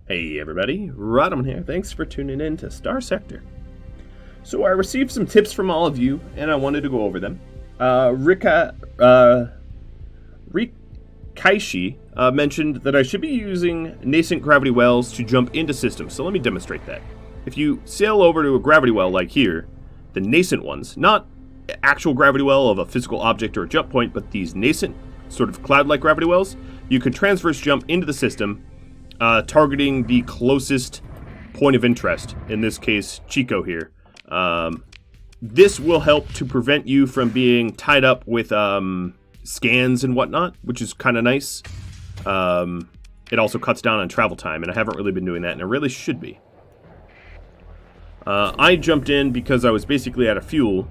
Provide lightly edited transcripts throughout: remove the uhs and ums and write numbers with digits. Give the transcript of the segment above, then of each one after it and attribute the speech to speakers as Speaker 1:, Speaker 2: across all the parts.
Speaker 1: Hey everybody, Rodman here. Thanks for tuning in to Starsector. So I received some tips from all of you, and I wanted to go over them. Rikaishi mentioned that I should be using nascent gravity wells to jump into systems, so let me demonstrate that. If you sail over to a gravity well like here, the nascent ones, not actual gravity well of a physical object or a jump point, but these nascent, sort of cloud-like gravity wells, you can transverse jump into the system, targeting the closest point of interest, in this case, Chico here. This will help to prevent you from being tied up with scans and whatnot, which is kind of nice. It also cuts down on travel time, and I haven't really been doing that, and I really should be. I jumped in because I was basically out of fuel.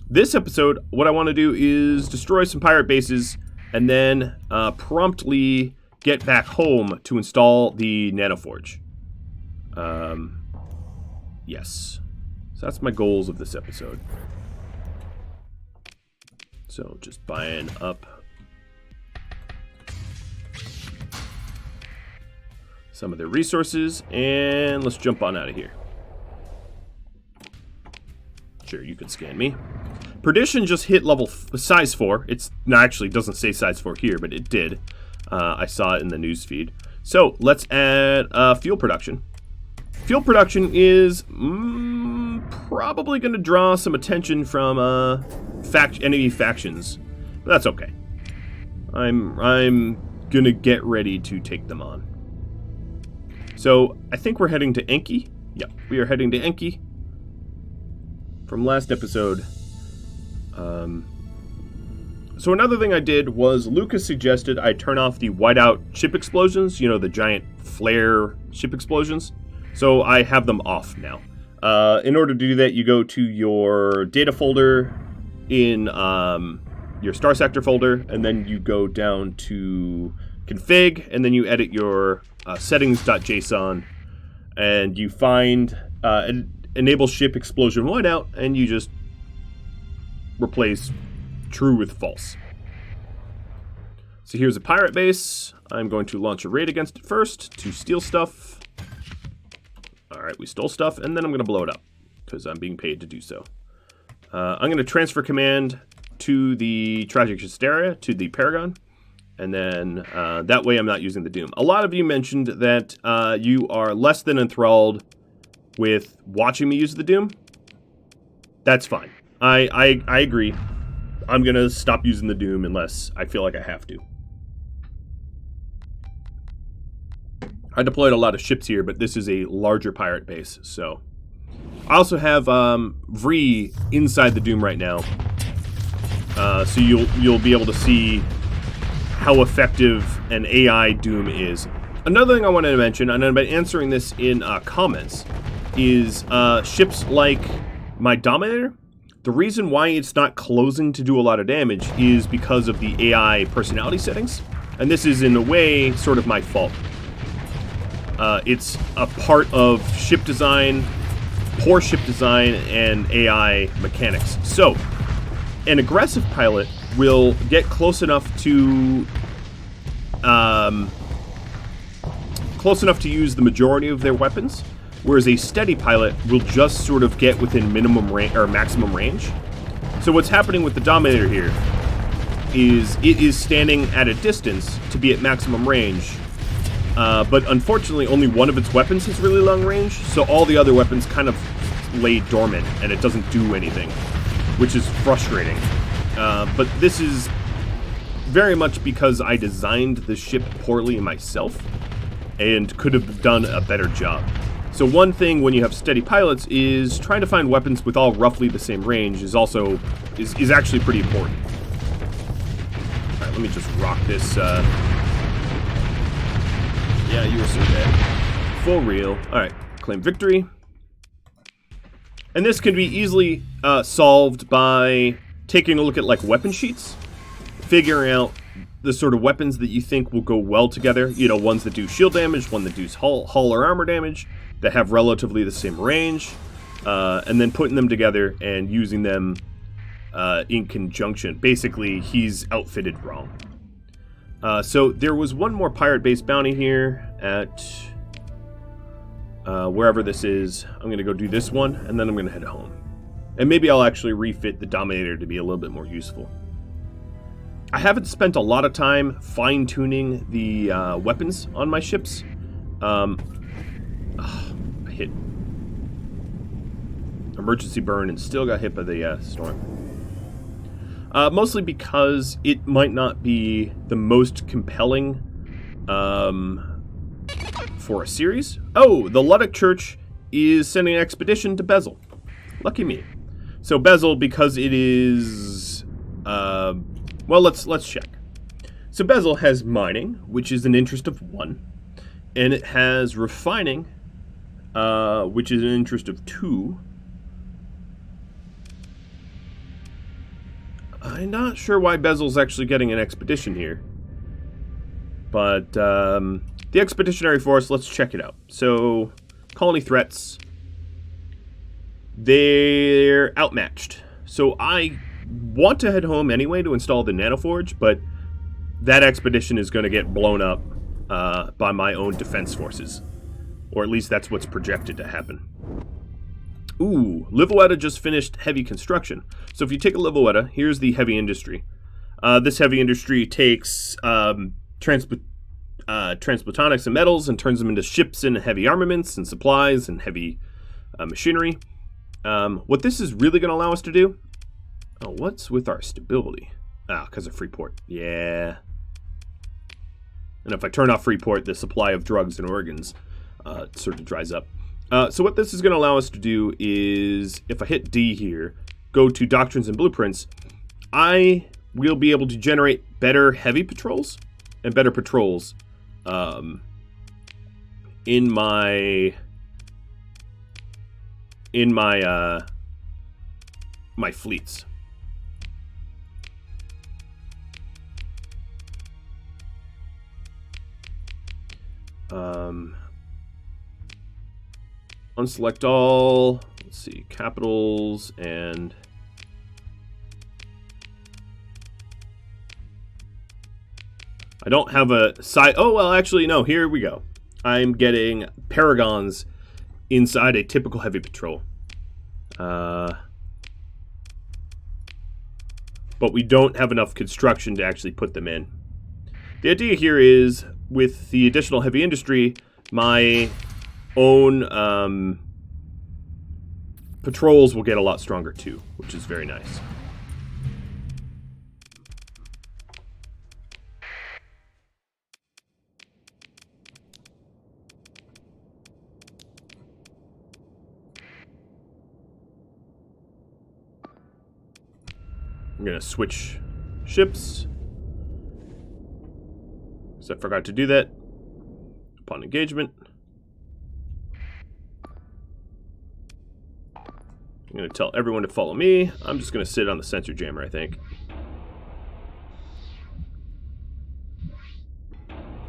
Speaker 1: This episode, what I want to do is destroy some pirate bases, and then promptly get back home to install the nanoforge. Yes. So that's my goals of this episode. So just buying up some of their resources, and let's jump on out of here. Sure, you can scan me. Perdition just hit size 4. Actually, it doesn't say size 4 here, but it did. I saw it in the news feed. So let's add fuel production. Fuel production is probably going to draw some attention from enemy factions, but that's okay. I'm going to get ready to take them on. So I think we're heading to Enki. Yep, we are heading to Enki. From last episode. So another thing I did was Lucas suggested I turn off the Whiteout ship explosions, you know, the giant flare ship explosions. So I have them off now. In order to do that, you go to your data folder in your Starsector folder, and then you go down to config, and then you edit your settings.json, and you find enableShipExplosionWhiteout, and you just replace true with false. So here's a pirate base. I'm going to launch a raid against it first to steal stuff. Alright, we stole stuff, and then I'm going to blow it up, because I'm being paid to do so. I'm going to transfer command to the Tragic Hysteria, to the Paragon, and then that way I'm not using the Doom. A lot of you mentioned that you are less than enthralled with watching me use the Doom. That's fine. I agree. I'm going to stop using the Doom unless I feel like I have to. I deployed a lot of ships here, but this is a larger pirate base, so. I also have Vree inside the Doom right now, so you'll be able to see how effective an AI Doom is. Another thing I wanted to mention, and I've been answering this in comments, is ships like my Dominator. The reason why it's not closing to do a lot of damage is because of the AI personality settings, and this is in a way sort of my fault. It's a part of ship design, poor ship design, and AI mechanics. So, an aggressive pilot will get close enough to use the majority of their weapons, whereas a steady pilot will just sort of get within minimum range or maximum range. So what's happening with the Dominator here is it is standing at a distance to be at maximum range. But unfortunately, only one of its weapons has really long range, so all the other weapons kind of lay dormant, and it doesn't do anything, which is frustrating. But this is very much because I designed the ship poorly myself, and could have done a better job. So one thing when you have steady pilots is trying to find weapons with all roughly the same range is actually pretty important. All right, let me just rock this. Yeah, you were so dead. For real. Alright, claim victory. And this can be easily solved by taking a look at, like, weapon sheets. Figuring out the sort of weapons that you think will go well together. You know, ones that do shield damage, one that does hull or armor damage, that have relatively the same range. And then putting them together and using them in conjunction. Basically, he's outfitted wrong. So there was one more pirate base bounty here at wherever this is. I'm going to go do this one, and then I'm going to head home. And maybe I'll actually refit the Dominator to be a little bit more useful. I haven't spent a lot of time fine-tuning the weapons on my ships. I hit emergency burn and still got hit by the storm. Mostly because it might not be the most compelling for a series. Oh, the Luddic Church is sending an expedition to Bezel. Lucky me. So Bezel, because it is... well, let's check. So Bezel has mining, which is an interest of 1. And it has refining, which is an interest of 2. I'm not sure why Bezel's actually getting an expedition here. But the Expeditionary Force, let's check it out. So, colony threats. They're outmatched. So I want to head home anyway to install the Nanoforge, but that expedition is going to get blown up by my own defense forces. Or at least that's what's projected to happen. Ooh, Livoetta just finished heavy construction. So if you take a Livoetta, here's the heavy industry. This heavy industry takes transplutonics and metals and turns them into ships and heavy armaments and supplies and heavy machinery. What this is really going to allow us to do... Oh, what's with our stability? Ah, because of Freeport. Yeah. And if I turn off Freeport, the supply of drugs and organs sort of dries up. So what this is going to allow us to do is, if I hit D here, go to Doctrines and Blueprints, I will be able to generate better heavy patrols and better patrols in my my fleets. Unselect all. Let's see, capitals and I don't have a side. Oh, well, actually, no. Here we go. I'm getting paragons inside a typical heavy patrol. But we don't have enough construction to actually put them in. The idea here is, with the additional heavy industry, my own patrols will get a lot stronger too, which is very nice. I'm going to switch ships, because I forgot to do that upon engagement. I'm going to tell everyone to follow me. I'm just going to sit on the sensor jammer, I think.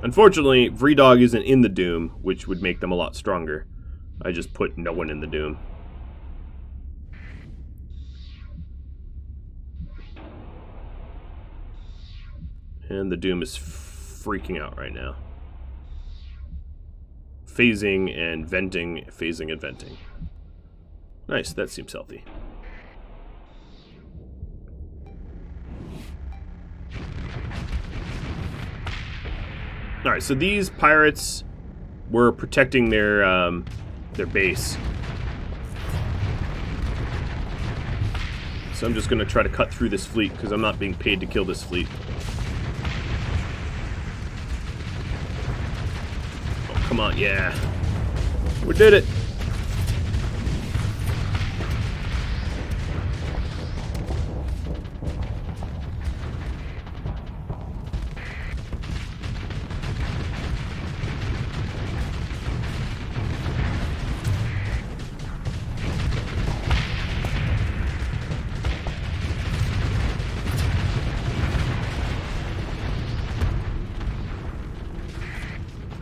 Speaker 1: Unfortunately, VRDog isn't in the Doom, which would make them a lot stronger. I just put no one in the Doom. And the Doom is freaking out right now. Phasing and venting, phasing and venting. Nice, that seems healthy. Alright, so these pirates were protecting their base. So I'm just going to try to cut through this fleet, because I'm not being paid to kill this fleet. Oh, come on, yeah. We did it!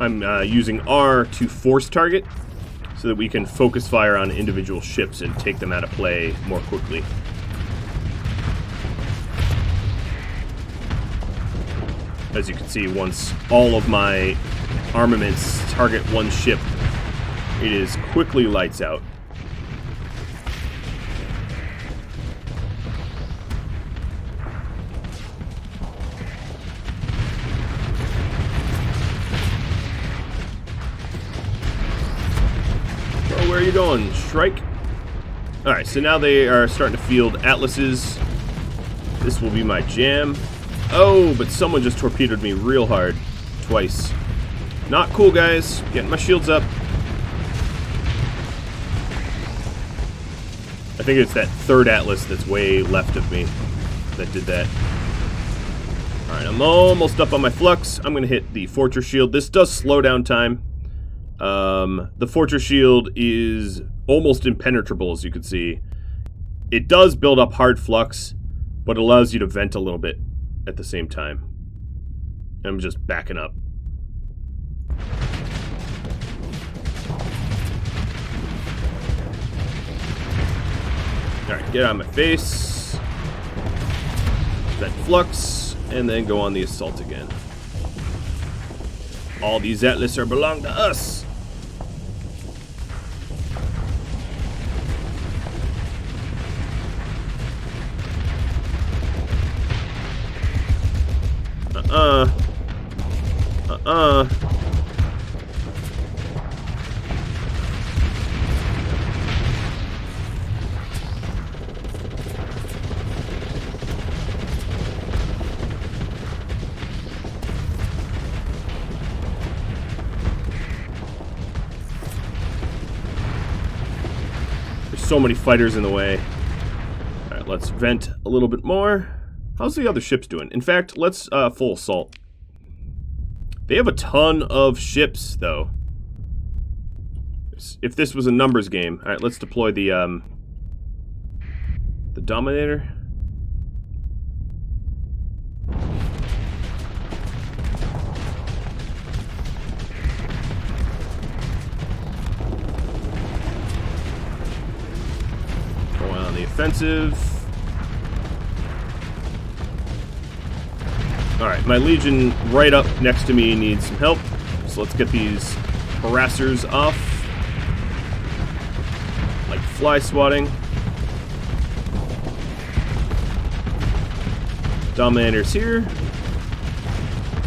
Speaker 1: I'm using R to force target so that we can focus fire on individual ships and take them out of play more quickly. As you can see, once all of my armaments target one ship, it is quickly lights out. Oh, where are you going? Strike? Alright, so now they are starting to field atlases. This will be my jam. Oh, but someone just torpedoed me real hard. Twice. Not cool, guys. Getting my shields up. I think it's that third atlas that's way left of me that did that. Alright, I'm almost up on my flux. I'm going to hit the fortress shield. This does slow down time. The fortress shield is almost impenetrable, as you can see. It does build up hard flux, but it allows you to vent a little bit at the same time. I'm just backing up. Alright, get out of my face. Vent flux, and then go on the assault again. All these atlas are belong to us. There's so many fighters in the way. Alright, let's vent a little bit more. How's the other ships doing? In fact, let's full assault. They have a ton of ships, though. If this was a numbers game. Alright, let's deploy the Dominator. Going on the offensive. Alright, my Legion right up next to me needs some help. So let's get these harassers off. Like fly swatting. Dominator's here.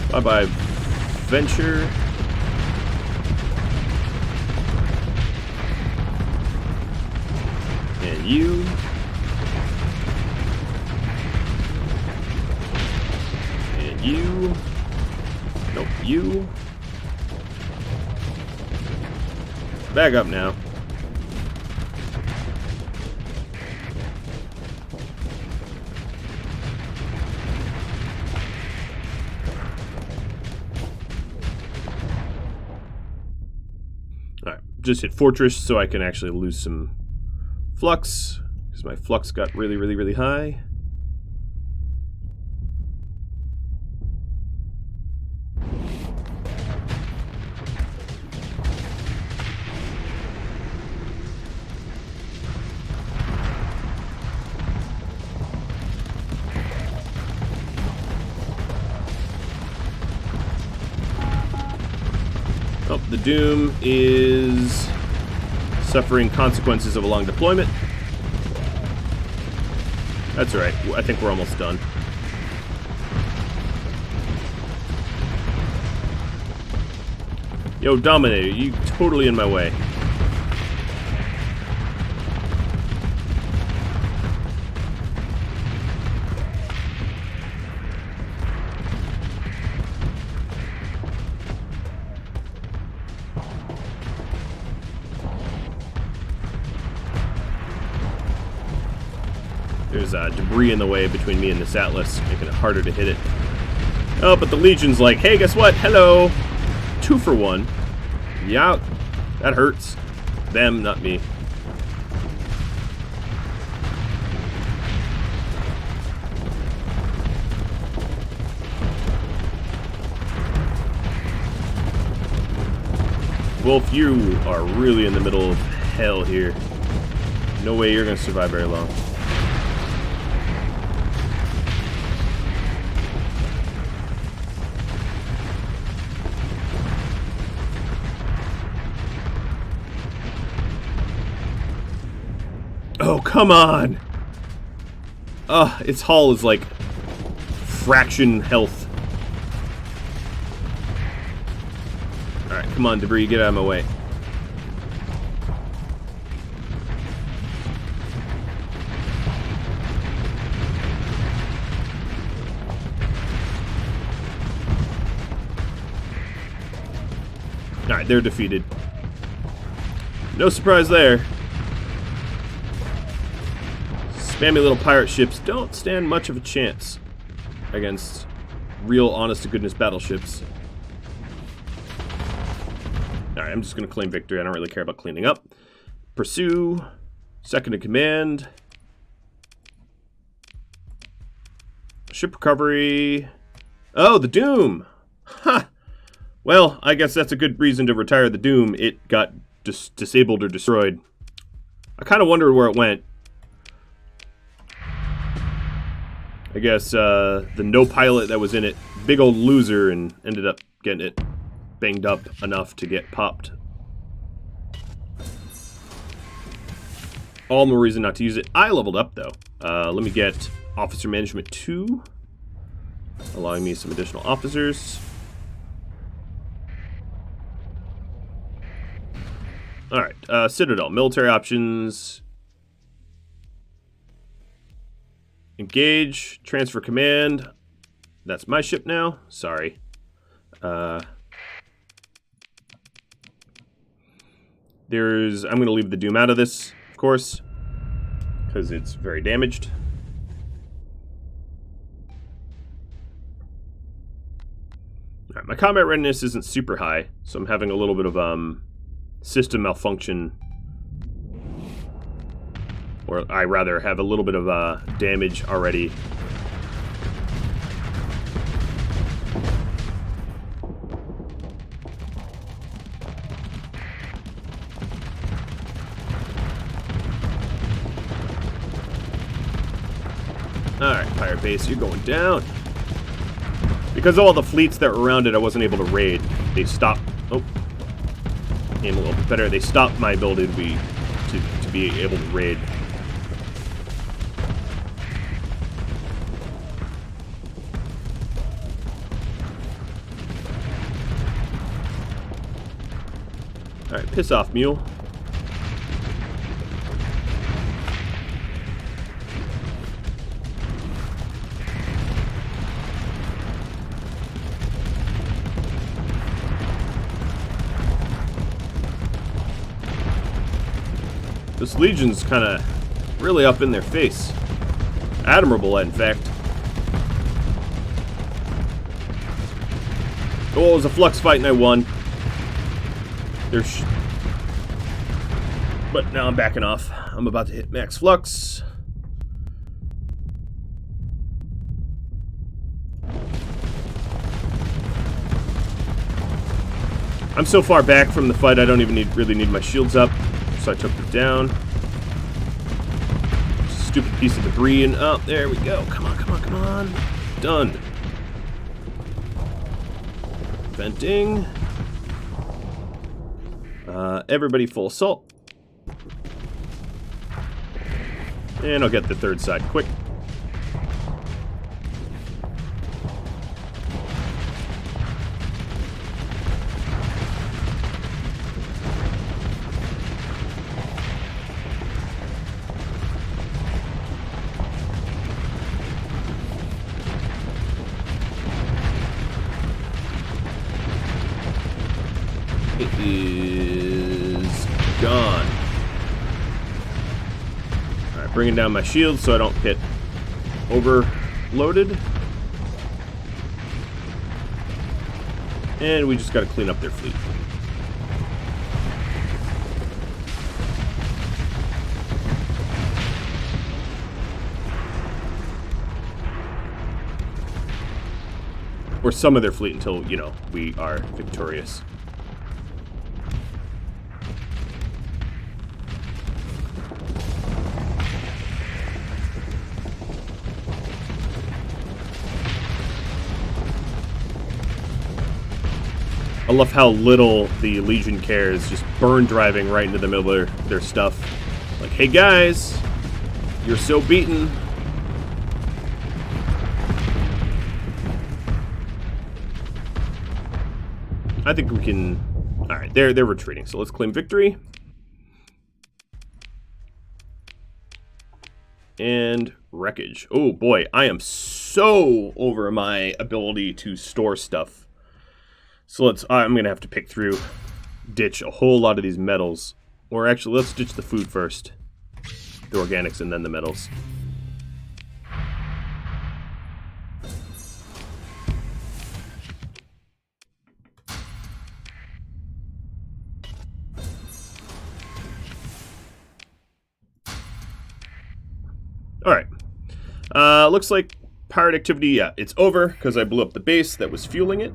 Speaker 1: Bye-bye, Venture. And you. You. Nope, you. Back up now. Alright, just hit Fortress so I can actually lose some flux, because my flux got really, really, really high. Oh, the Doom is suffering consequences of a long deployment. That's alright. I think we're almost done. Yo, Dominator, you totally in my way. There's debris in the way between me and this Atlas, making it harder to hit it. Oh, but the Legion's like, hey, guess what? Hello! 2 for 1. Yeah, that hurts. Them, not me. Wolf, you are really in the middle of hell here. No way you're going to survive very long. Oh, come on! Its hull is like fraction health. Alright, come on, debris, get out of my way. Alright, they're defeated. No surprise there. Spammy little pirate ships don't stand much of a chance against real, honest-to-goodness battleships. Alright, I'm just going to claim victory. I don't really care about cleaning up. Pursue. Second in command. Ship recovery. Oh, the Doom! Ha! Well, I guess that's a good reason to retire the Doom. It got disabled or destroyed. I kind of wondered where it went. I guess the no pilot that was in it, big old loser, and ended up getting it banged up enough to get popped. All more reason not to use it. I leveled up, though. Let me get Officer Management 2, allowing me some additional officers. Alright, Citadel, military options. Engage, transfer command. That's my ship now. Sorry. I'm going to leave the Doom out of this, of course, because it's very damaged. Alright, my combat readiness isn't super high, so I'm having a little bit of system malfunction. Or I rather have a little bit of damage already. Alright, pirate base, you're going down. Because of all the fleets that were around it, I wasn't able to raid. They stopped. Oh, aim a little bit better. They stopped my ability to be able to raid. Alright, piss off, mule. This Legion's kind of really up in their face. Admirable, in fact. Oh, it was a flux fight and I won. But now I'm backing off. I'm about to hit max flux. I'm so far back from the fight I don't even really need my shields up. So I took them down. Stupid piece of debris and oh, there we go. Come on, come on, come on. Done. Venting. Everybody full assault. And I'll get the third side quick. It is gone. Alright, bringing down my shield so I don't get overloaded. And we just gotta clean up their fleet. Or some of their fleet until, you know, we are victorious. I love how little the Legion cares, just burn driving right into the middle of their stuff. Like, hey guys, You're so beaten. I think we can... Alright, they're retreating, so let's claim victory. And wreckage. Oh boy, I am so over my ability to store stuff. So I'm going to have to pick through, ditch a whole lot of these metals. Or actually, let's ditch the food first. The organics and then the metals. Alright. Looks like pirate activity, yeah, it's over because I blew up the base that was fueling it.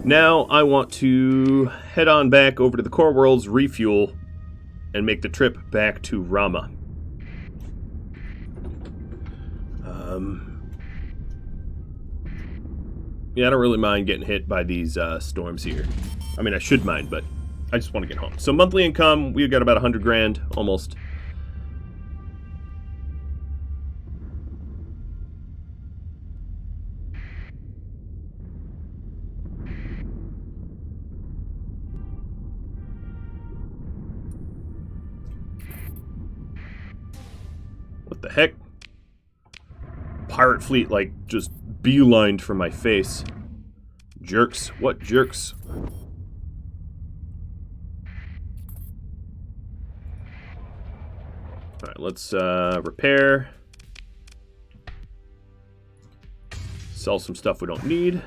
Speaker 1: Now I want to head on back over to the core worlds, refuel, and make the trip back to Rama. Yeah, I don't really mind getting hit by these storms here. I mean, I should mind, but I just want to get home. So monthly income, we've got about 100 grand, almost. What the heck? Pirate fleet, like, just beelined for my face. Jerks. What jerks? Alright, let's repair. Sell some stuff we don't need.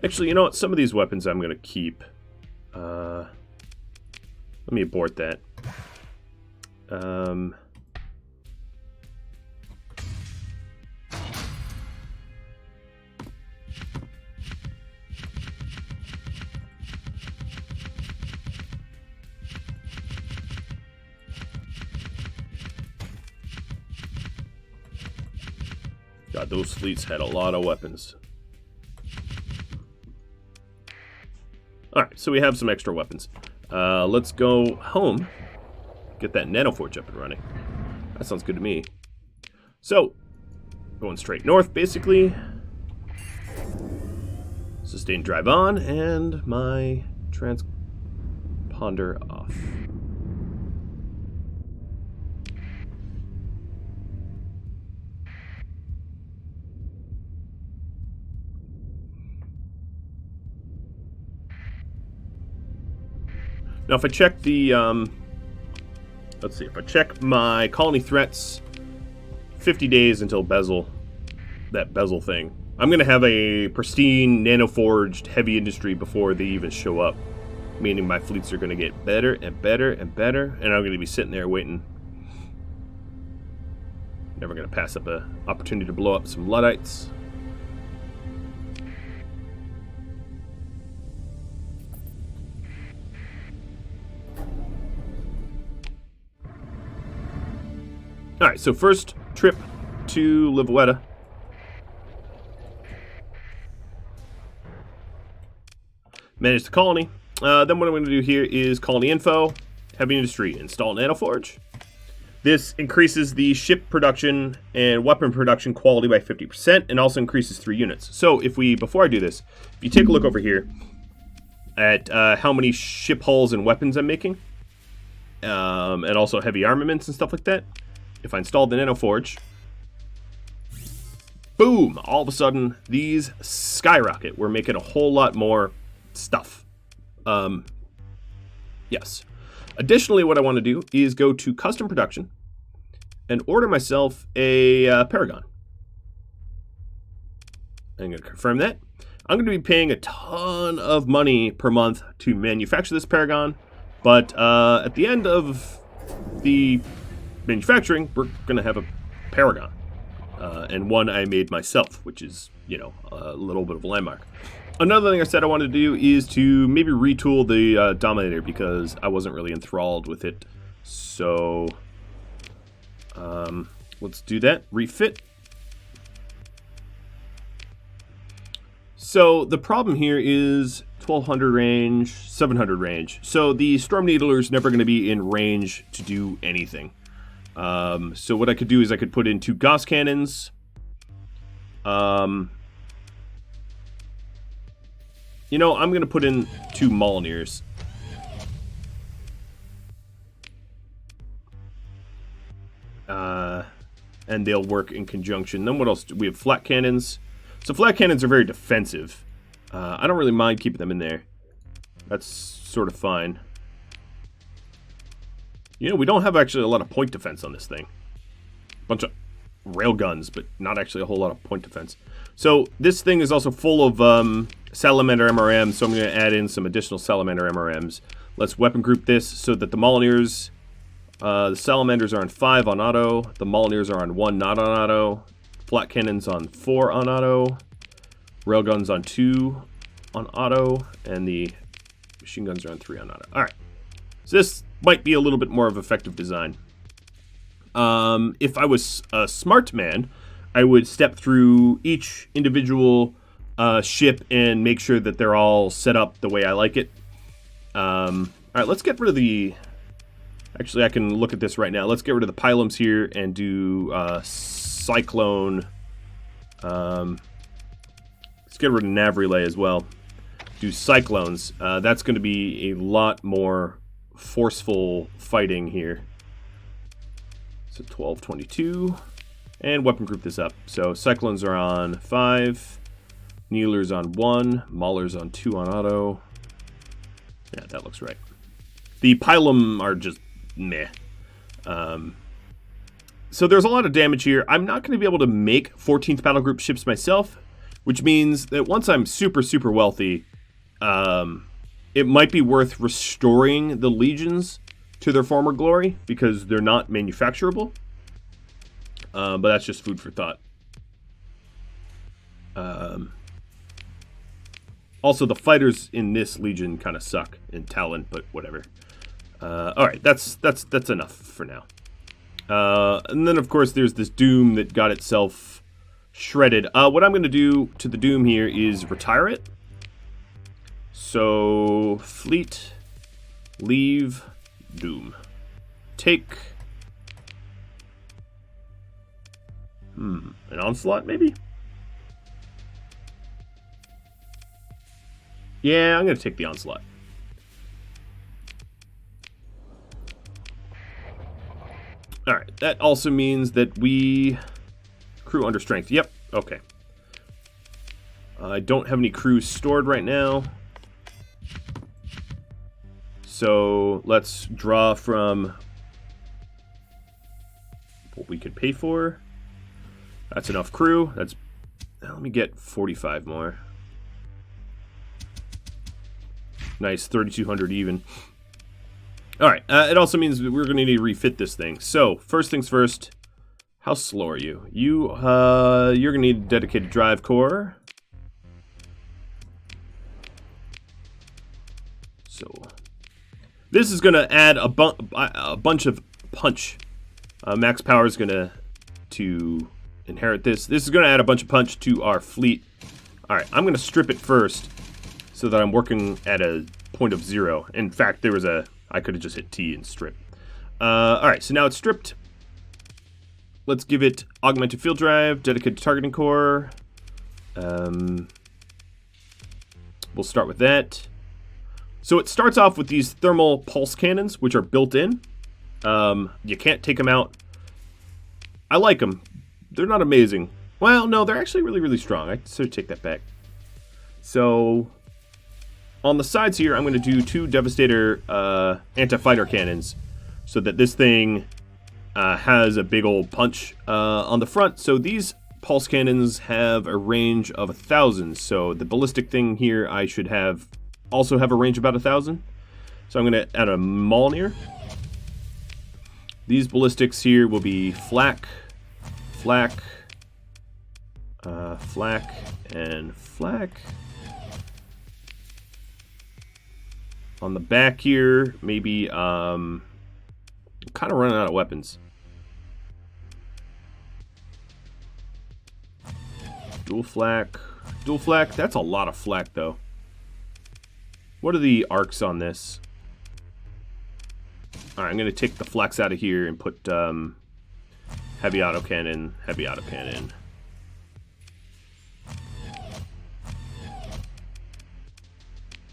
Speaker 1: Actually, you know what? Some of these weapons I'm going to keep. Let me abort that. God, those fleets had a lot of weapons. Alright, so we have some extra weapons. Let's go home. Get that nanoforge up and running. That sounds good to me. So, going straight north, basically. Sustain drive on, and my transponder off. Now, if I check the, let's see, if I check my colony threats, 50 days until bezel, that bezel thing, I'm going to have a pristine, nano-forged, heavy industry before they even show up. Meaning my fleets are going to get better and better and better, and I'm going to be sitting there waiting. Never going to pass up an opportunity to blow up some Luddites. Alright, so first trip to Livueta. Manage the colony. Then what I'm going to do here is colony info, heavy industry, install nanoforge. This increases the ship production and weapon production quality by 50% and also increases 3 units. So before I do this, if you take a look over here at how many ship hulls and weapons I'm making, and also heavy armaments and stuff like that, if I install the nanoforge, boom, all of a sudden these skyrocket. We're making a whole lot more stuff. Yes. Additionally, what I want to do is go to custom production and order myself a Paragon. I'm going to confirm that. I'm going to be paying a ton of money per month to manufacture this Paragon, but at the end of the manufacturing, we're going to have a Paragon. And one I made myself, which is, you know, a little bit of a landmark. Another thing I said I wanted to do is to maybe retool the Dominator because I wasn't really enthralled with it. So, let's do that. Refit. So, the problem here is 1200 range, 700 range. So the Storm Needler is never going to be in range to do anything. So what I could do is I could put in 2 Gauss cannons. You know, I'm going to put in 2 Molineers. And they'll work in conjunction. Then what else? We have flat cannons. So flat cannons are very defensive. I don't really mind keeping them in there. That's sort of fine. You know, we don't have actually a lot of point defense on this thing. Bunch of rail guns, but not actually a whole lot of point defense. So this thing is also full of Salamander MRMs, so I'm going to add in some additional Salamander MRMs. Let's weapon group this so that the Molineers, the Salamanders are on 5 on auto, the Molineers are on 1 not on auto, flat cannons on 4 on auto, railguns on 2 on auto, and the machine guns are on 3 on auto. Alright, so this might be a little bit more of effective design. If I was a smart man, I would step through each individual ship and make sure that they're all set up the way I like it. Alright, let's get rid of the... Actually, I can look at this right now. Let's get rid of the pylums here and do Cyclone. Let's get rid of Nav Relay as well. Do Cyclones. That's going to be a lot more forceful fighting here. So 1222. And weapon group this up. So Cyclones are on 5. Needlers on 1. Maulers on 2 on auto. Yeah, that looks right. The pylum are just meh. So there's a lot of damage here. I'm not going to be able to make 14th battle group ships myself, which means that once I'm super, super wealthy, it might be worth restoring the legions to their former glory because they're not manufacturable. But that's just food for thought. Also, the fighters in this legion kind of suck in Talon, but whatever. All right, that's enough for now. And then, of course, there's this Doom that got itself shredded. What I'm going to do to the Doom here is retire it. So, fleet, leave, Doom. Take... an Onslaught, maybe? Yeah, I'm going to take the Onslaught. Alright, that also means that we... Crew under strength. Yep, okay. I don't have any crews stored right now. So, let's draw from what we could pay for. That's enough crew. That's... Let me get 45 more. Nice, 3,200 even. Alright, it also means we're going to need to refit this thing. So, first things first, how slow are you? You're going to need a dedicated drive core. So, this is going to add a bunch of punch. Max Power is going to inherit this. This is going to add a bunch of punch to our fleet. Alright, I'm going to strip it first so that I'm working at a point of 0. In fact, there was a... I could have just hit T and strip. Alright, so now it's stripped. Let's give it augmented field drive, dedicated targeting core. We'll start with that. So it starts off with these thermal pulse cannons, which are built in. You can't take them out. I like them. They're not amazing. Well, no, they're actually really, really strong. I sort of take that back. So... On the sides here, I'm going to do 2 Devastator anti-fighter cannons so that this thing has a big old punch on the front. So these pulse cannons have a range of 1,000. So the ballistic thing here I should have also have a range of about 1,000. So I'm going to add a Molineer. These ballistics here will be flak, flak, flak, and flak. On the back here, maybe, I'm kind of running out of weapons. Dual flak. Dual flak, that's a lot of flak, though. What are the arcs on this? Alright, I'm going to take the flex out of here and put heavy autocannon, heavy autocannon.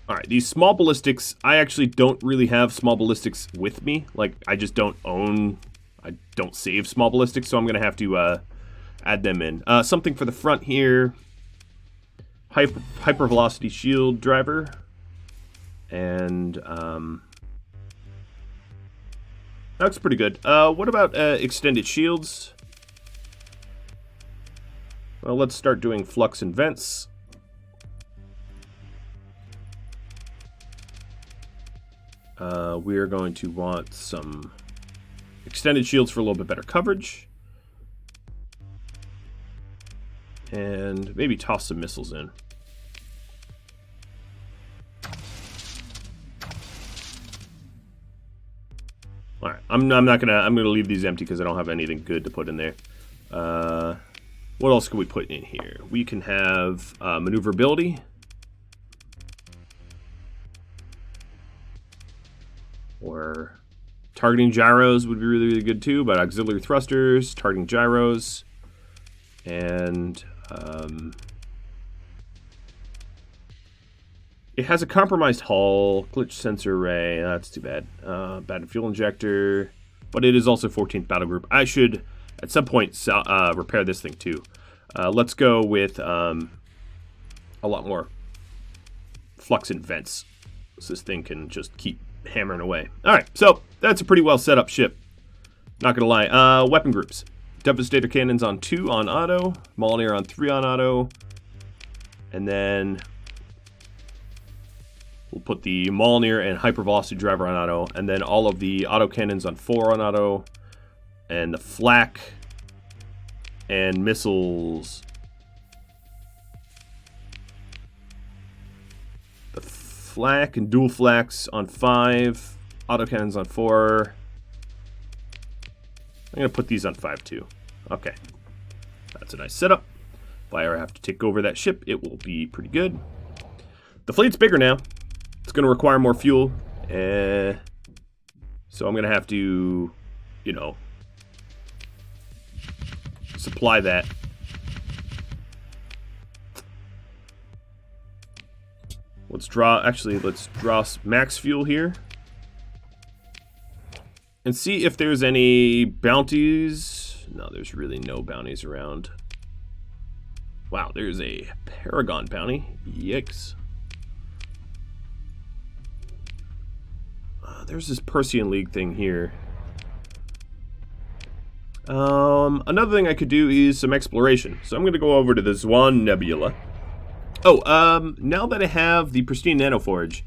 Speaker 1: Alright, these small ballistics, I actually don't really have small ballistics with me. Like, I just don't own, I don't save small ballistics, so I'm going to have to add them in. Something for the front here. Hypervelocity shield driver. And, that's pretty good. What about extended shields? Well, let's start doing flux and vents. We're going to want some extended shields for a little bit better coverage. And maybe toss some missiles in. Alright, I'm gonna leave these empty because I don't have anything good to put in there. What else can we put in here? We can have maneuverability. Or targeting gyros would be really, really good too, but auxiliary thrusters, targeting gyros, and it has a compromised hull, glitch sensor array. That's too bad. Bad fuel injector, but it is also 14th battle group. I should at some point repair this thing too. Let's go with a lot more flux and vents, so this thing can just keep hammering away. Alright, so that's a pretty well set up ship. Not gonna lie. Weapon groups. Devastator cannons on 2 on auto. Molineer on 3 on auto. And then we'll put the Molineer and hypervelocity driver on auto. And then all of the auto cannons on 4 on auto. And the flak and missiles. The flak and dual flaks on 5. Autocannons on 4. I'm going to put these on 5 too. Okay. That's a nice setup. If I ever have to take over that ship, it will be pretty good. The fleet's bigger now. It's going to require more fuel. So I'm going to have to, you know, supply that. Let's draw max fuel here. And see if there's any bounties. No, there's really no bounties around. Wow, there's a Paragon bounty. Yikes. There's this Persean League thing here. Another thing I could do is some exploration. So I'm going to go over to the Zwan Nebula. Oh, now that I have the Pristine Nanoforge,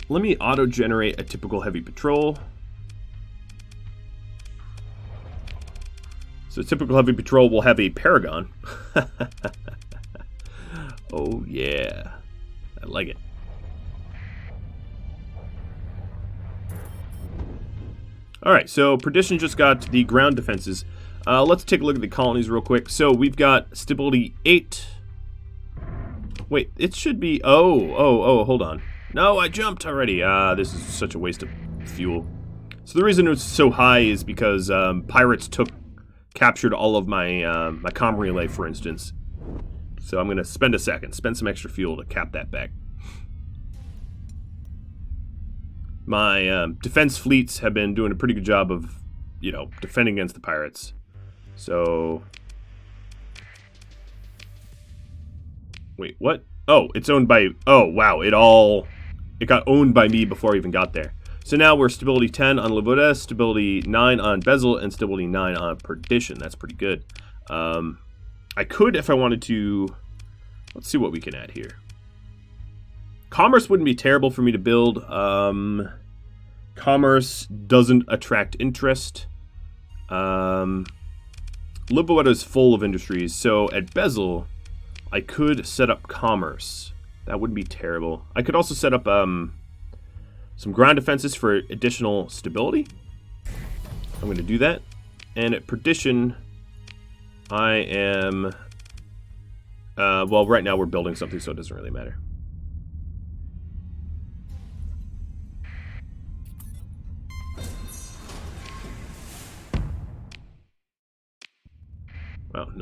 Speaker 1: let me auto-generate a typical heavy patrol. So typical heavy patrol will have a Paragon. Oh yeah, I like it. Alright, so Perdition just got the ground defenses. Let's take a look at the colonies real quick. So we've got stability 8. Wait, it should be... Oh, hold on. No, I jumped already. This is such a waste of fuel. So the reason it's so high is because pirates captured all of my my comm relay, for instance. So I'm going to spend some extra fuel to cap that back. My defense fleets have been doing a pretty good job of, you know, defending against the pirates. So... Wait, what? Oh, it's owned by... Oh, wow, it got owned by me before I even got there. So now we're stability 10 on Levuda, stability 9 on Bezel, and stability 9 on Perdition. That's pretty good. I could, if I wanted to... Let's see what we can add here. Commerce wouldn't be terrible for me to build. Commerce doesn't attract interest. Libueta is full of industries, so at Bezel, I could set up commerce. That wouldn't be terrible. I could also set up some ground defenses for additional stability. I'm going to do that. And at Perdition, I am... well, right now we're building something, so it doesn't really matter.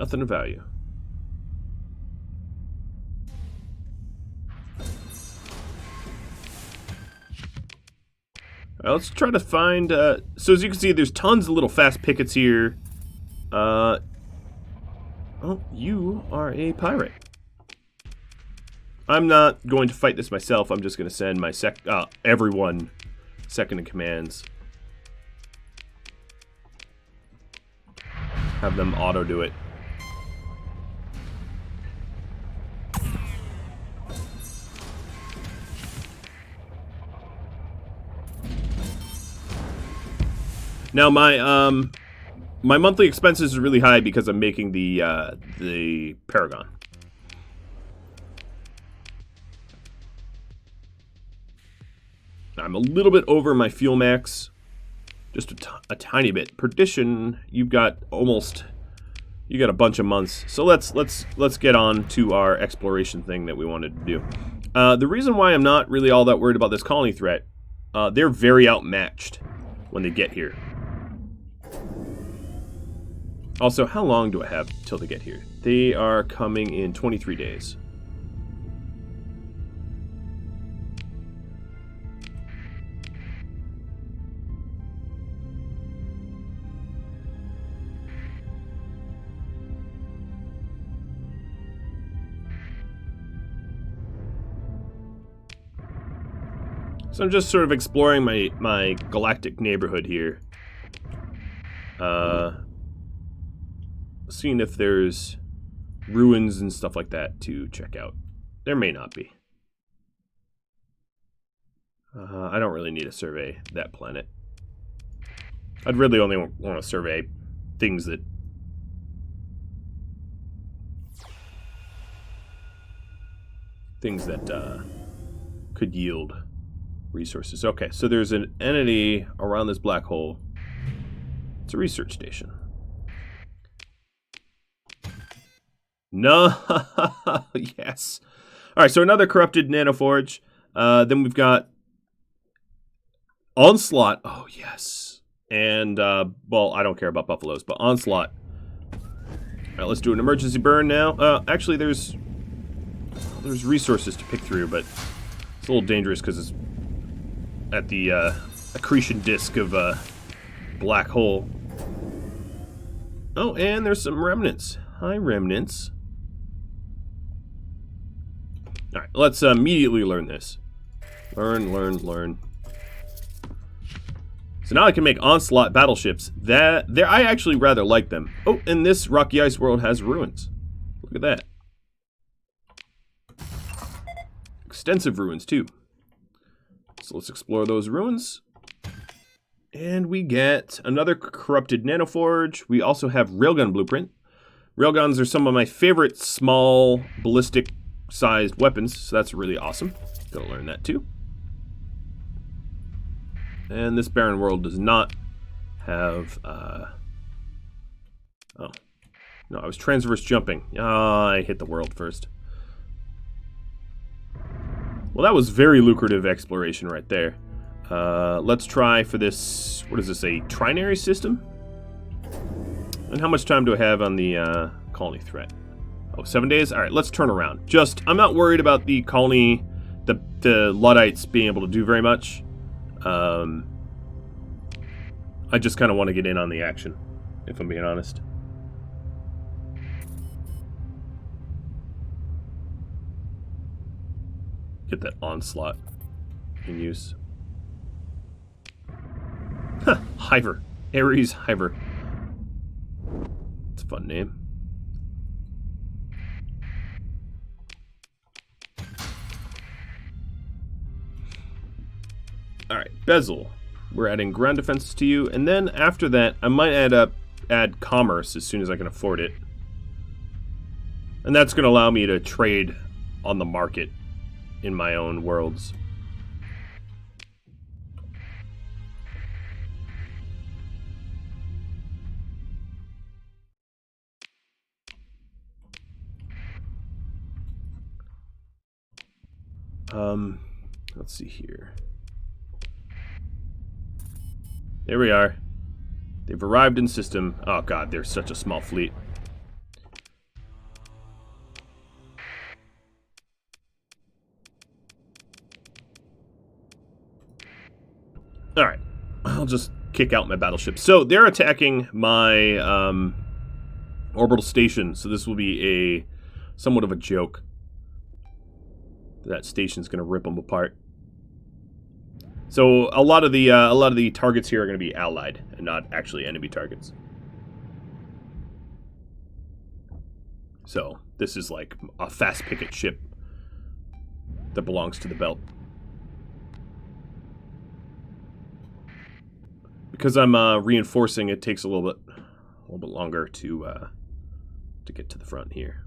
Speaker 1: Nothing of value. Let's try to find, so as you can see, there's tons of little fast pickets here. Oh, you are a pirate. I'm not going to fight this myself. I'm just going to send my everyone second in commands. Have them auto do it. Now my monthly expenses are really high because I'm making the Paragon. I'm a little bit over my fuel max, just a tiny bit. Perdition, you got a bunch of months. So let's get on to our exploration thing that we wanted to do. The reason why I'm not really all that worried about this colony threat, they're very outmatched when they get here. Also, how long do I have till they get here? They are coming in 23 days. So I'm just sort of exploring my galactic neighborhood here. Seeing if there's ruins and stuff like that to check out. There may not be. I don't really need to survey that planet. I'd really only want to survey things that could yield resources. Okay, so there's an entity around this black hole. It's a research station. No, yes. All right, so another corrupted nanoforge. Then we've got Onslaught. Oh, yes. And, well, I don't care about buffaloes, but Onslaught. All right, let's do an emergency burn now. Actually, there's resources to pick through, but it's a little dangerous because it's at the accretion disk of a black hole. Oh, and there's some remnants. Hi, remnants. All right, let's immediately learn this. Learn. So now I can make Onslaught battleships. I actually rather like them. Oh, and this rocky ice world has ruins. Look at that. Extensive ruins, too. So let's explore those ruins. And we get another corrupted nanoforge. We also have railgun blueprint. Railguns are some of my favorite small ballistic-sized weapons, so that's really awesome. Gotta learn that, too. And this barren world does not have, oh. No, I was transverse jumping. I hit the world first. Well, that was very lucrative exploration right there. Let's try for this, what is this, a trinary system? And how much time do I have on the colony threat? Oh, 7 days? All right, let's turn around. I'm not worried about the colony, the Luddites being able to do very much. I just kind of want to get in on the action, if I'm being honest. Get that Onslaught in use. Huh, Hiver. Ares Hiver. It's a fun name. Alright, Bezel. We're adding ground defenses to you, and then after that, I might add commerce as soon as I can afford it. And that's going to allow me to trade on the market in my own worlds. Let's see here. There we are. They've arrived in system. Oh god, they're such a small fleet. Alright. I'll just kick out my battleship. So, they're attacking my orbital station. So this will be a somewhat of a joke. That station's going to rip them apart. So, a lot of the targets here are going to be allied and not actually enemy targets. So, this is like a fast picket ship that belongs to the belt. Because I'm reinforcing, it takes a little bit longer to get to the front here.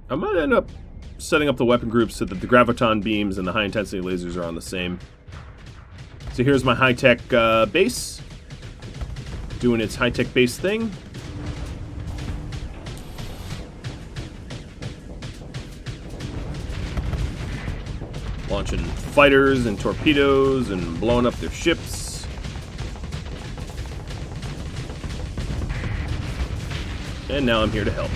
Speaker 1: I might end up setting up the weapon groups so that the graviton beams and the high intensity lasers are on the same. So here's my high-tech base. Doing its high-tech base thing. Launching fighters and torpedoes and blowing up their ships. And now I'm here to help.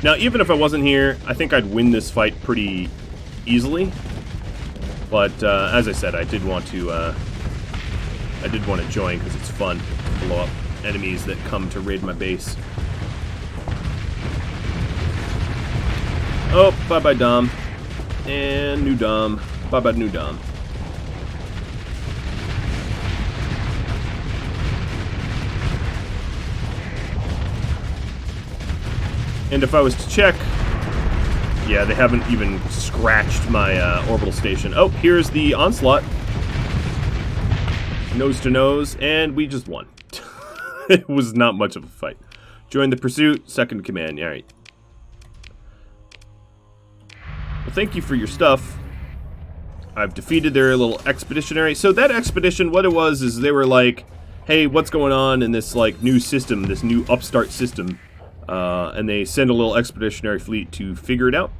Speaker 1: Now, even if I wasn't here, I think I'd win this fight pretty easily. But as I said, I did want to join because it's fun to blow up enemies that come to raid my base. Oh, bye-bye Dom. And new Dom. Bye-bye new Dom. And if I was to check, yeah, they haven't even scratched my orbital station. Oh, here's the onslaught. Nose to nose, and we just won. It was not much of a fight. Join the pursuit, second command. All right. Well, thank you for your stuff. I've defeated their little expeditionary. So that expedition, what it was is they were like, hey, what's going on in this like new system, this new upstart system? And they send a little expeditionary fleet to figure it out.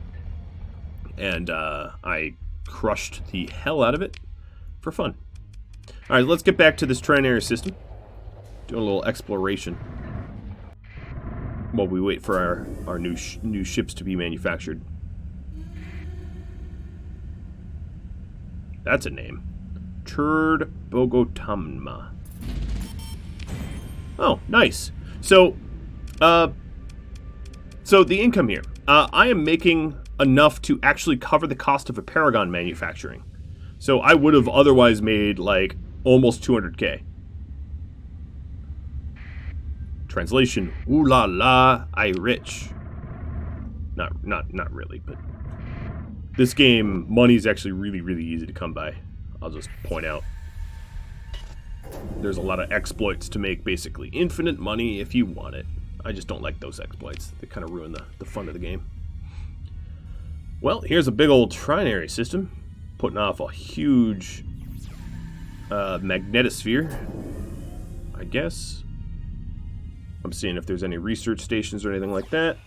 Speaker 1: And I crushed the hell out of it for fun. Alright, let's get back to this trinary system. Doing a little exploration. While we wait for our new ships to be manufactured. That's a name. Turd Bogotamma. Oh, nice. So the income here. I am making enough to actually cover the cost of a Paragon manufacturing. So I would have otherwise made like almost 200k. Translation: ooh la la, I rich. Not really, but this game, money is actually really easy to come by. I'll just point out. There's a lot of exploits to make basically infinite money if you want it. I just don't like those exploits. They kind of ruin the fun of the game. Well, here's a big old trinary system. Putting off a huge magnetosphere, I guess. I'm seeing if there's any research stations or anything like that.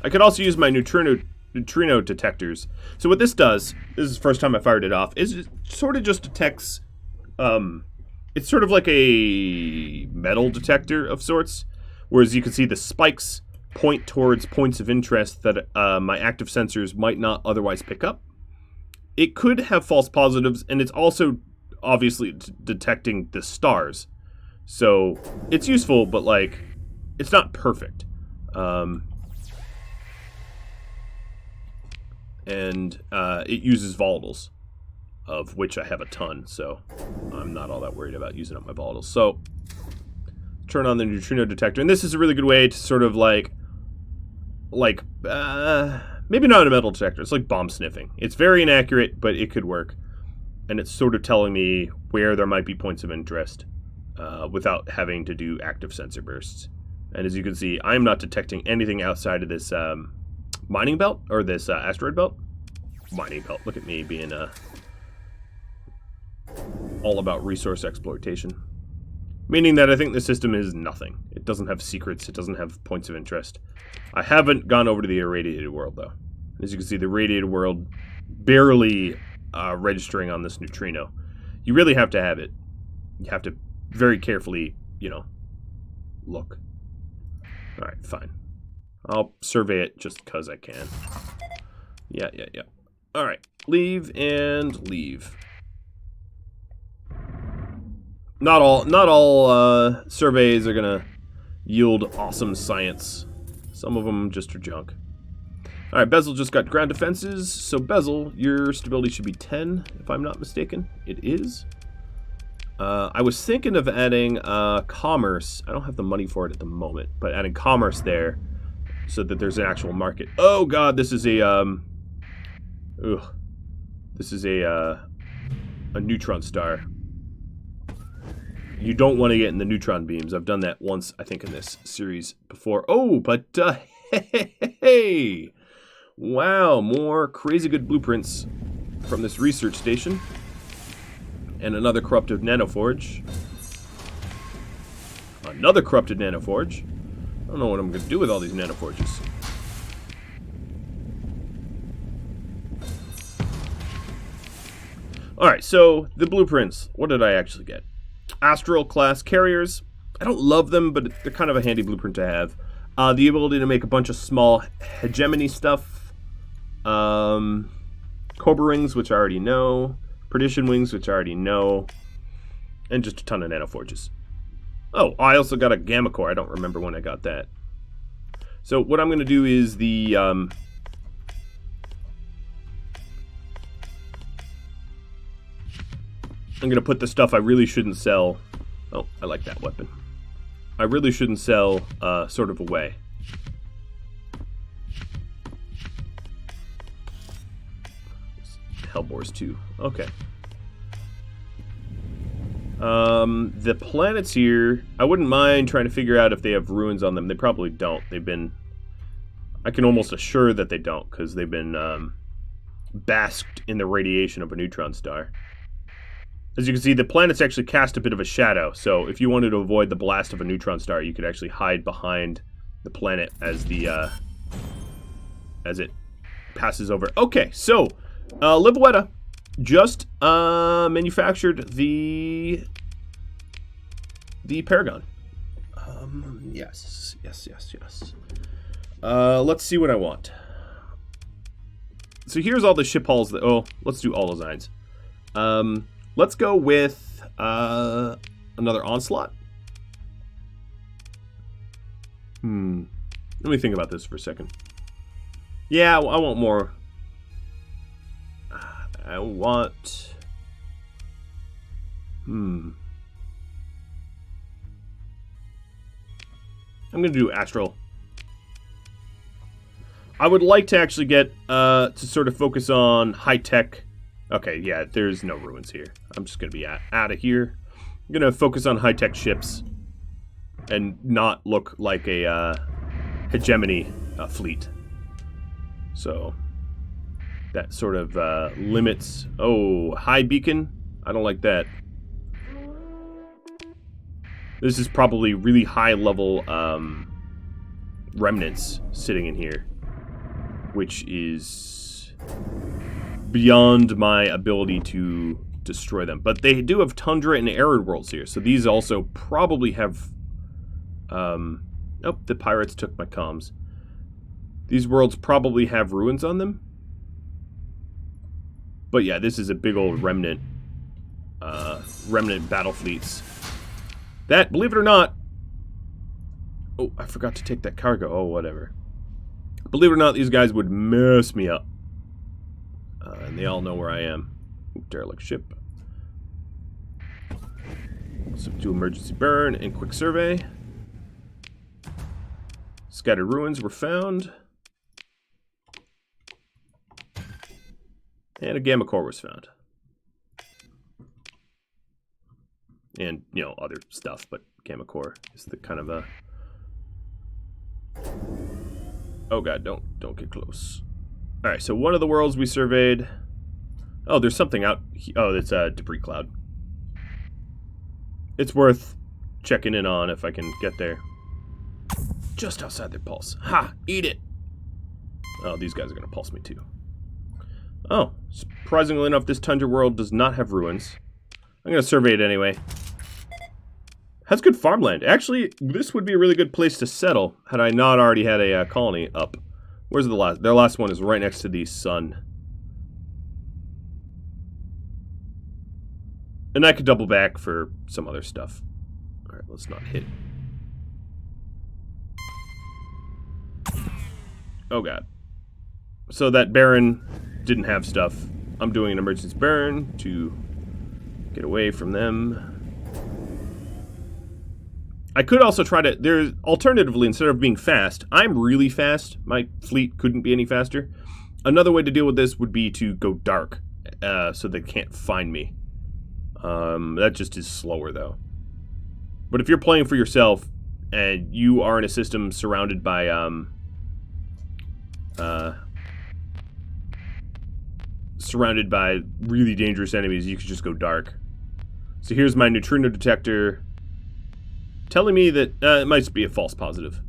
Speaker 1: I could also use my neutrino detectors. So what this does, this is the first time I fired it off, is it sort of just detects, it's sort of like a metal detector of sorts. Whereas you can see the spikes point towards points of interest that my active sensors might not otherwise pick up. It could have false positives, and it's also obviously detecting the stars. So it's useful, but like, it's not perfect. And it uses volatiles, of which I have a ton, so I'm not all that worried about using up my volatiles. So turn on the neutrino detector, and this is a really good way to sort of like maybe not a metal detector, it's like bomb sniffing. It's very inaccurate, but it could work, and it's sort of telling me where there might be points of interest without having to do active sensor bursts. And as you can see, I'm not detecting anything outside of this mining belt, or this asteroid belt. Mining belt, look at me being all about resource exploitation. Meaning that I think the system is nothing. It doesn't have secrets. It doesn't have points of interest. I haven't gone over to the irradiated world, though. As you can see, the irradiated world barely registering on this neutrino. You really have to have it. You have to very carefully, you know, look. All right, fine. I'll survey it just because I can. Yeah. All right, leave and leave. Not all surveys are gonna yield awesome science. Some of them just are junk. All right, Bezel just got ground defenses. So Bezel, your stability should be 10, if I'm not mistaken. It is. I was thinking of adding commerce. I don't have the money for it at the moment, but adding commerce there so that there's an actual market. Oh God, this is a this is a neutron star. You don't want to get in the neutron beams. I've done that once, I think, in this series before. Oh, but hey. Wow, more crazy good blueprints from this research station. And another corrupted nanoforge. Another corrupted nanoforge. I don't know what I'm going to do with all these nanoforges. Alright, so the blueprints. What did I actually get? Astral class carriers. I don't love them, but they're kind of a handy blueprint to have. The ability to make a bunch of small hegemony stuff. Cobra rings, which I already know. Perdition wings, which I already know. And just a ton of nanoforges. Oh, I also got a gamma core. I don't remember when I got that. So what I'm going to do is the... I'm going to put the stuff I really shouldn't sell. Oh, I like that weapon. I really shouldn't sell sort of away. Hellbores 2. Okay. The planets here, I wouldn't mind trying to figure out if they have ruins on them. They probably don't. They've been... I can almost assure that they don't, because they've been basked in the radiation of a neutron star. As you can see, the planets actually cast a bit of a shadow, so if you wanted to avoid the blast of a neutron star, you could actually hide behind the planet as the as it passes over. Okay, so Livuetta just manufactured the Paragon. Yes. Let's see what I want. So here's all the ship hulls that... Oh, let's do all designs. Let's go with another Onslaught. Let me think about this for a second. Yeah, I want more. I want... I'm going to do Astral. I would like to actually get to sort of focus on high-tech. Okay, yeah, there's no ruins here. I'm just going to be out of here. I'm going to focus on high-tech ships and not look like a hegemony fleet. So that sort of limits... Oh, high beacon? I don't like that. This is probably really high-level remnants sitting in here, which is beyond my ability to destroy them. But they do have tundra and arid worlds here, so these also probably have... oh, the pirates took my comms. These worlds probably have ruins on them. But yeah, this is a big old remnant battle fleets. That, believe it or not... Oh, I forgot to take that cargo. Oh, whatever. Believe it or not, these guys would mess me up. And they all know where I am. Ooh, derelict ship. So do emergency burn and quick survey. Scattered ruins were found. And a gamma core was found. And, you know, other stuff, but gamma core is the kind of a... Oh god, don't get close. Alright, so one of the worlds we surveyed... Oh, there's something out... Oh, it's a debris cloud. It's worth checking in on if I can get there. Just outside their pulse. Ha! Eat it! Oh, these guys are going to pulse me too. Oh, surprisingly enough, this tundra world does not have ruins. I'm going to survey it anyway. Has good farmland. Actually, this would be a really good place to settle had I not already had a colony up. Where's the last? Their last one is right next to the sun. And I could double back for some other stuff. All right, let's not hit. Oh god. So that Baron didn't have stuff. I'm doing an emergency burn to get away from them. I could also try to... There's alternatively, instead of being fast, I'm really fast. My fleet couldn't be any faster. Another way to deal with this would be to go dark, so they can't find me. That just is slower, though. But if you're playing for yourself, and you are in a system surrounded by, really dangerous enemies, you could just go dark. So here's my Neutrino Detector, telling me that, it might be a false positive,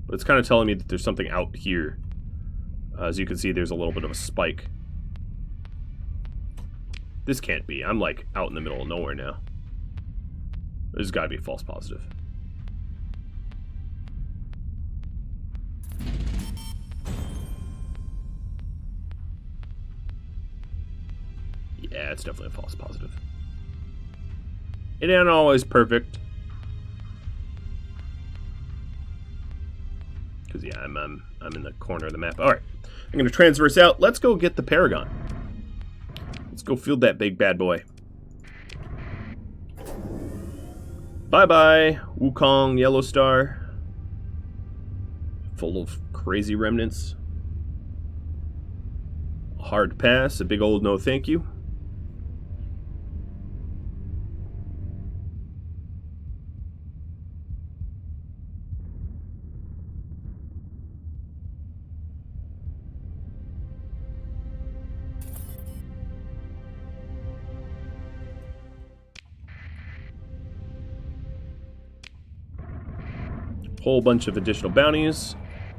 Speaker 1: but it's kind of telling me that there's something out here. As you can see, there's a little bit of a spike. This can't be. I'm, like, out in the middle of nowhere now. There's gotta be a false positive. Yeah, it's definitely a false positive. It ain't always perfect. Because, yeah, I'm in the corner of the map. Alright, I'm going to transverse out. Let's go get the Paragon. Let's go field that big bad boy. Bye-bye, Wukong Yellow Star. Full of crazy remnants. A hard pass, a big old no thank you. Whole bunch of additional bounties.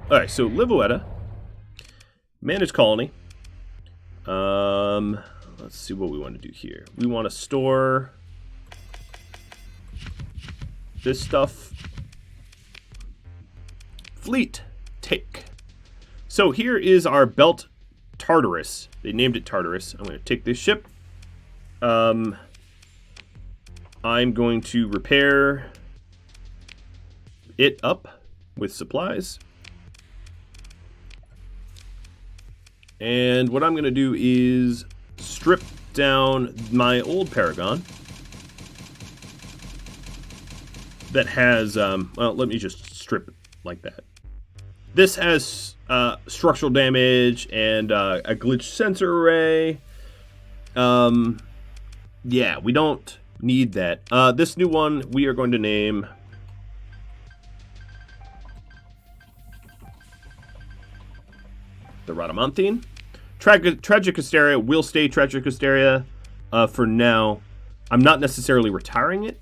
Speaker 1: Alright, so Livuetta. Manage colony. Let's see what we want to do here. We want to store this stuff. Fleet. Take. So here is our belt Tartarus. They named it Tartarus. I'm going to take this ship. I'm going to repair it up with supplies. And what I'm going to do is strip down my old Paragon that has, well, let me just strip it like that. This has structural damage and a glitch sensor array. Yeah, we don't need that. This new one we are going to name the Radamanthine. Tragic Hysteria will stay Tragic Hysteria for now. I'm not necessarily retiring it.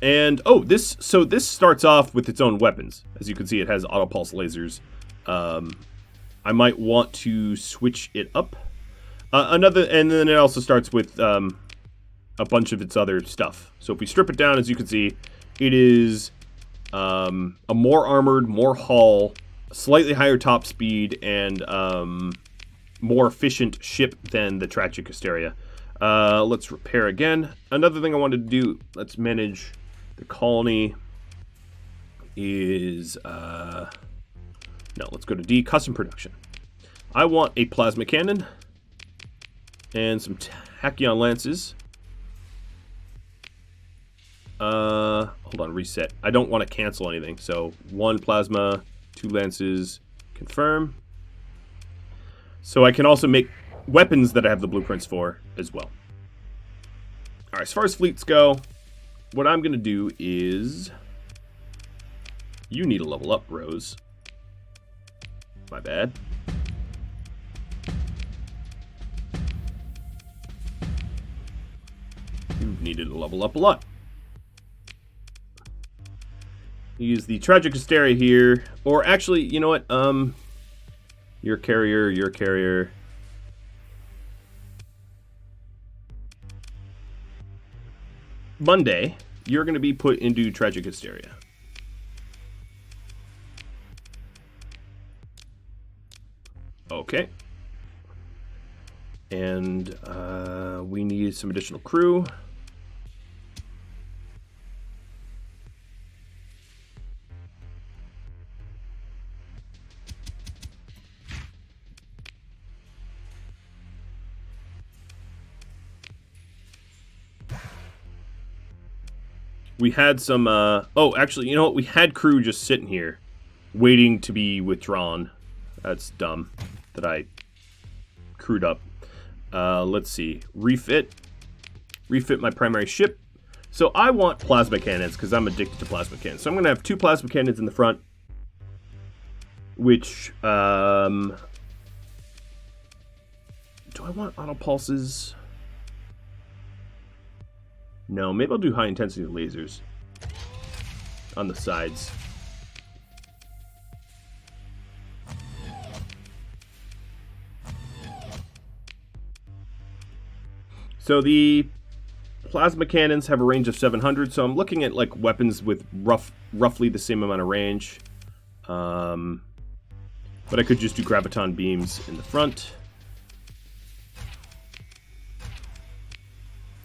Speaker 1: And, oh, this starts off with its own weapons. As you can see, it has auto pulse lasers. I might want to switch it up. And then it also starts with a bunch of its other stuff. So if we strip it down, as you can see, it is a more armored, more hull, slightly higher top speed, and more efficient ship than the Tragic Hysteria. Let's repair again. Another thing I wanted to do, let's manage the colony, is, no, let's go to D, custom production. I want a plasma cannon and some Tachyon lances. Hold on, reset. I don't want to cancel anything, so 1 plasma, 2 lances, confirm. So I can also make weapons that I have the blueprints for as well. Alright, as far as fleets go, what I'm going to do is... You need to level up, Rose. My bad. You needed to level up a lot. Use the Tragic Hysteria here. Or actually, you know what? Your carrier. Monday, you're going to be put into tragic hysteria. Okay. And we need some additional crew. We had some, oh, actually, you know what? We had crew just sitting here, waiting to be withdrawn. That's dumb that I crewed up. Let's see. Refit my primary ship. So I want plasma cannons, because I'm addicted to plasma cannons. So I'm going to have 2 plasma cannons in the front, which, do I want auto pulses? No, maybe I'll do high-intensity lasers on the sides. So the plasma cannons have a range of 700, so I'm looking at like weapons with roughly the same amount of range. But I could just do graviton beams in the front.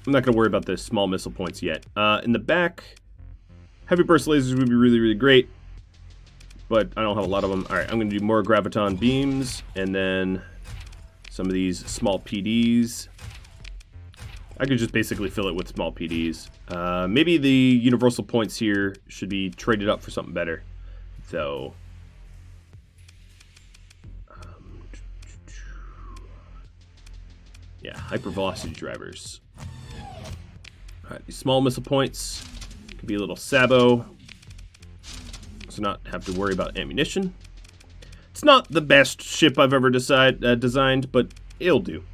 Speaker 1: I'm not going to worry about the small missile points yet. In the back, heavy burst lasers would be really, really great, but I don't have a lot of them. All right, I'm going to do more graviton beams, and then some of these small PDs. I could just basically fill it with small PDs. Maybe the universal points here should be traded up for something better. So, yeah, hypervelocity drivers. Alright, these small missile points could be a little sabo, so not have to worry about ammunition. It's not the best ship I've ever designed, but it'll do.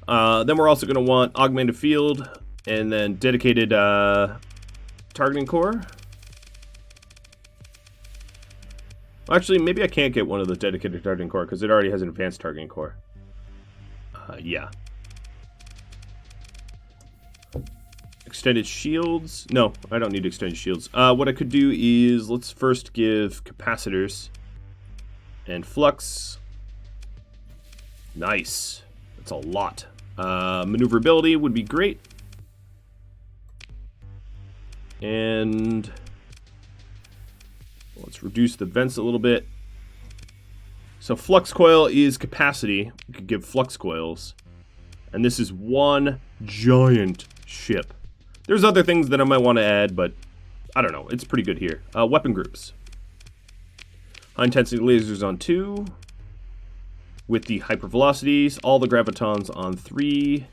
Speaker 1: Then we're also going to want augmented field, and then dedicated targeting core. Actually, maybe I can't get one of those dedicated targeting core, because it already has an advanced targeting core. Yeah. Extended shields. No, I don't need extended shields. What I could do is, let's first give capacitors and flux. Nice. That's a lot. Maneuverability would be great. And let's reduce the vents a little bit. So flux coil is capacity. We could give flux coils. And this is one giant ship. There's other things that I might want to add, but I don't know. It's pretty good here. Weapon groups. High intensity lasers on 2. With the hypervelocities. All the gravitons on 3.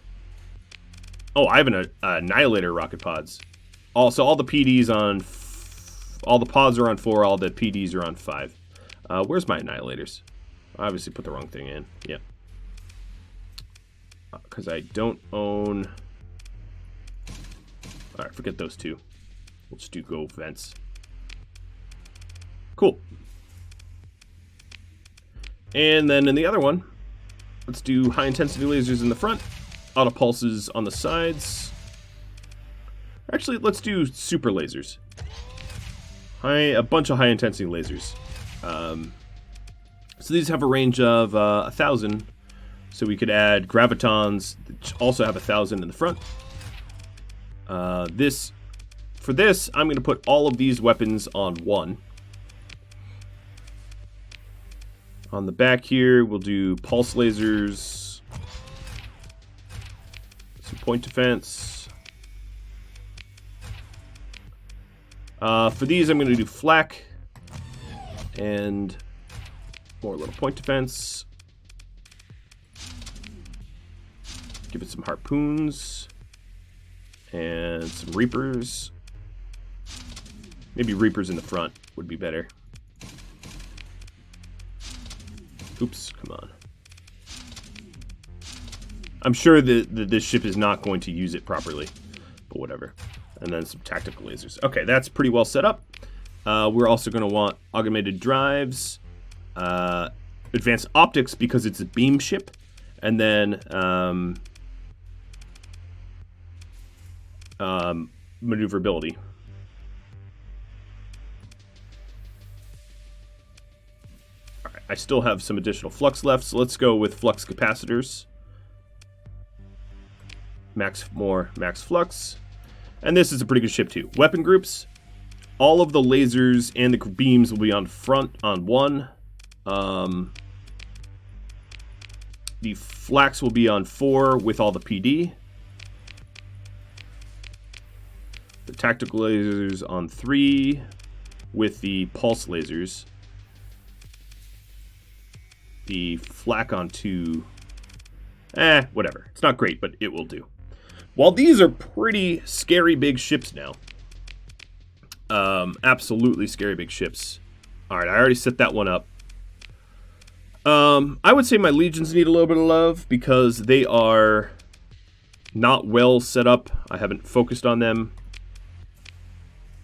Speaker 1: Oh, I have an annihilator rocket pods. Also, all the PDs on... all the pods are on 4. All the PDs are on 5. Where's my annihilators? I obviously put the wrong thing in. Yeah. Because I don't own... Alright, forget those 2. We'll just do go vents. Cool. And then in the other one, let's do high intensity lasers in the front, auto pulses on the sides. Actually, let's do super lasers. A bunch of high intensity lasers. So these have a range of 1,000. So we could add gravitons, which also have 1,000 in the front. For this, I'm going to put all of these weapons on 1. On the back here, we'll do pulse lasers, some point defense. For these, I'm going to do flak and more little point defense. Give it some harpoons and some reapers. Maybe reapers in the front would be better. Oops, come on. I'm sure that this ship is not going to use it properly, but whatever. And then some tactical lasers. Okay, that's pretty well set up. We're also going to want augmented drives, advanced optics because it's a beam ship, and then maneuverability. All right, I still have some additional flux left, so let's go with flux capacitors. Max flux. And this is a pretty good ship too. Weapon groups. All of the lasers and the beams will be on front on one. The flax will be on 4 with all the PD. The tactical lasers on 3 with the pulse lasers. The flak on 2. Whatever. It's not great, but it will do. While these are pretty scary big ships now. Absolutely scary big ships. Alright, I already set that one up. I would say my legions need a little bit of love because they are not well set up. I haven't focused on them.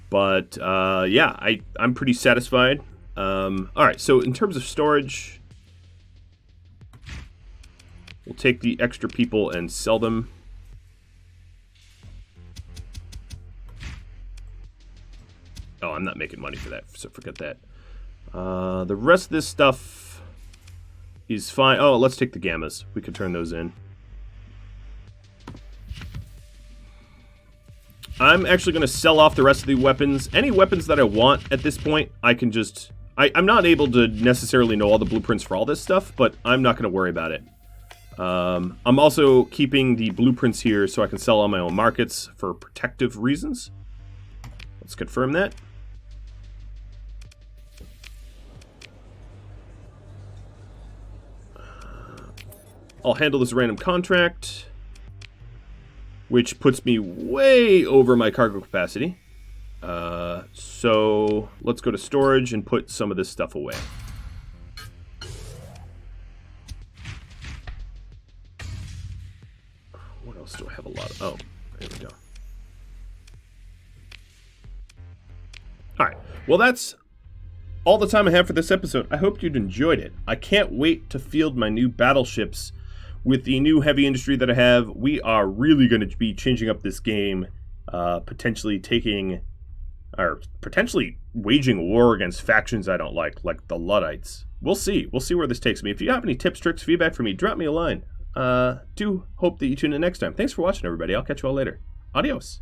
Speaker 1: But, yeah, I'm pretty satisfied. Alright, so in terms of storage, we'll take the extra people and sell them. Oh, I'm not making money for that, so forget that. The rest of this stuff is fine. Oh, let's take the gammas. We could turn those in. I'm actually going to sell off the rest of the weapons. Any weapons that I want at this point, I can just... I'm not able to necessarily know all the blueprints for all this stuff, but I'm not going to worry about it. I'm also keeping the blueprints here so I can sell on my own markets for protective reasons. Let's confirm that. I'll handle this random contract, which puts me way over my cargo capacity. So let's go to storage and put some of this stuff away. What else do I have a lot of? Oh, there we go. Alright, well that's all the time I have for this episode. I hope you'd enjoyed it. I can't wait to field my new battleships. With the new heavy industry that I have, we are really going to be changing up this game, potentially waging a war against factions I don't like the Luddites. We'll see. We'll see where this takes me. If you have any tips, tricks, feedback for me, drop me a line. Do hope that you tune in next time. Thanks for watching, everybody. I'll catch you all later. Adios.